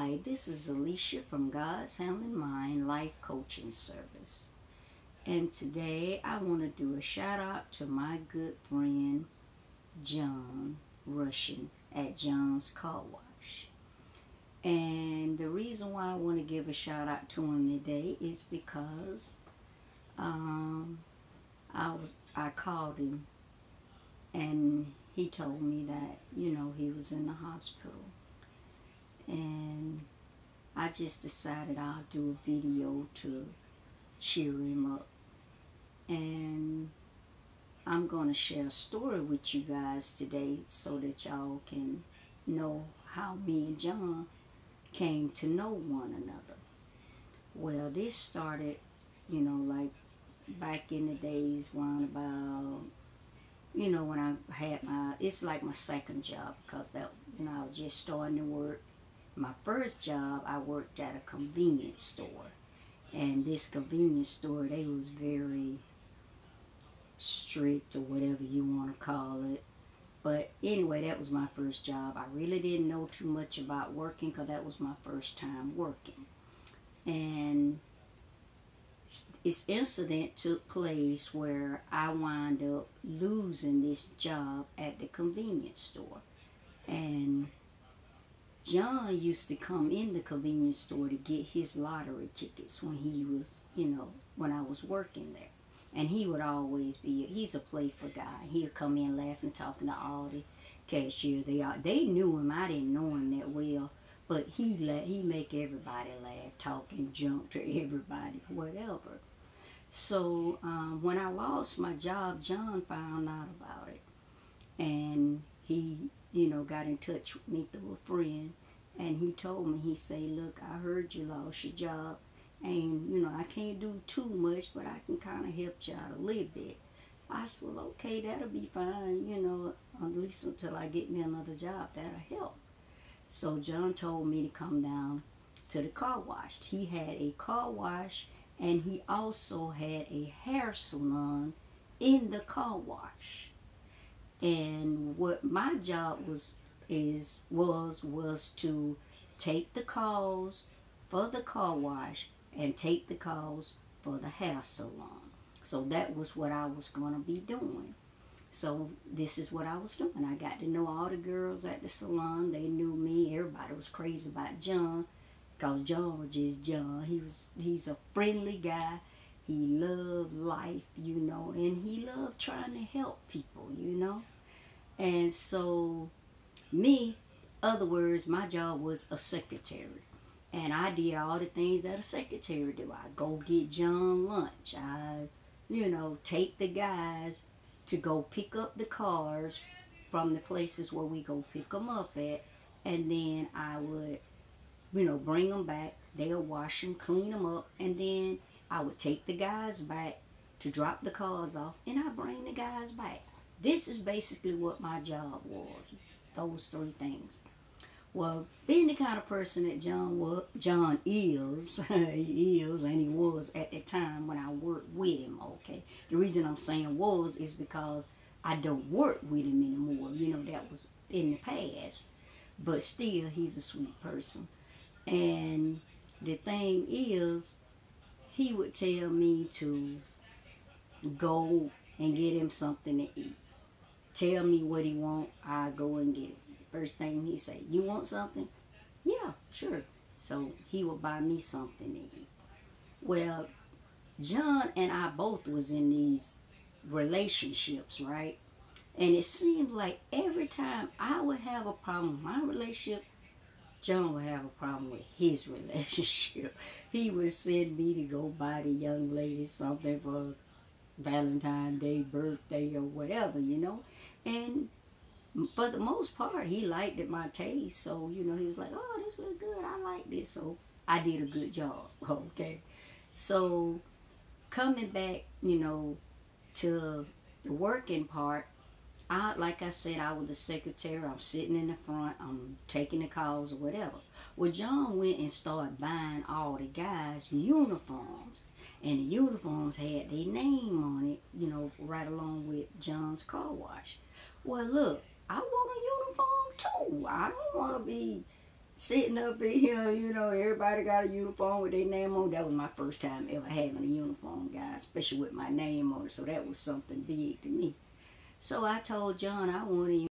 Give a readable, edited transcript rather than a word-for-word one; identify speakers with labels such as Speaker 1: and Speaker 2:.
Speaker 1: Hi, this is Alicia from God's Hand and Mind Life Coaching Service. And today I want to do a shout out to my good friend John Russian at John's Car Wash. And the reason why I want to give a shout out to him today is because I called him and he told me that he was in the hospital. And I just decided I'll do a video to cheer him up. And I'm going to share a story with you guys today so that y'all can know how me and John came to know one another. Well, this started, like back in the days when when I had it's like my second job because I was just starting to work. My first job, I worked at a convenience store. And this convenience store, they was very strict or whatever you want to call it. But anyway, that was my first job. I really didn't know too much about working because that was my first time working. And this incident took place where I wound up losing this job at the convenience store. And John used to come in the convenience store to get his lottery tickets when he was, when I was working there. And he would always he's a playful guy. He would come in laughing, talking to all the cashiers. They knew him. I didn't know him that well. But he make everybody laugh, talking junk to everybody, whatever. So when I lost my job, John found out about it. And he got in touch with me through a friend, and he told me, he said, look, I heard you lost your job, and I can't do too much, but I can kind of help you out a little bit. I said, well, okay, that'll be fine, at least until I get me another job, that'll help. So John told me to come down to the car wash. He had a car wash, and he also had a hair salon in the car wash. And what my job was to take the calls for the car wash and take the calls for the hair salon. So that was what I was going to be doing. So this is what I was doing. I got to know all the girls at the salon. They knew me. Everybody was crazy about John because John was just John. He's a friendly guy. He loved life, and he loved trying to help people, And so other words, my job was a secretary. And I did all the things that a secretary do. I go get John lunch. I, take the guys to go pick up the cars from the places where we go pick them up at. And then I would, bring them back. They'll wash them, clean them up. And then I would take the guys back to drop the cars off. And I bring the guys back. This is basically what my job was. Those three things. Well, being the kind of person that John is, he is, and he was at the time when I worked with him, okay? The reason I'm saying was is because I don't work with him anymore. That was in the past. But still, he's a sweet person. And the thing is, he would tell me to go and get him something to eat. Tell me what he want, I go and get it. First thing he say, you want something? Yeah, sure. So he would buy me something to eat. Well, John and I both was in these relationships, right? And it seemed like every time I would have a problem with my relationship, John would have a problem with his relationship. He would send me to go buy the young lady something for Valentine's Day, birthday, or whatever, And for the most part, he liked it, my taste. So, he was like, oh, this looks good. I like this. So I did a good job, okay? So coming back, to the working part, like I said, I was the secretary. I'm sitting in the front. I'm taking the calls or whatever. Well, John went and started buying all the guys' uniforms. And the uniforms had their name on it, right along with John's car wash. Well, look, I want a uniform too. I don't want to be sitting up in here, you know, everybody got a uniform with their name on. That was my first time ever having a uniform, guys, especially with my name on it. So that was something big to me. So I told John I wanted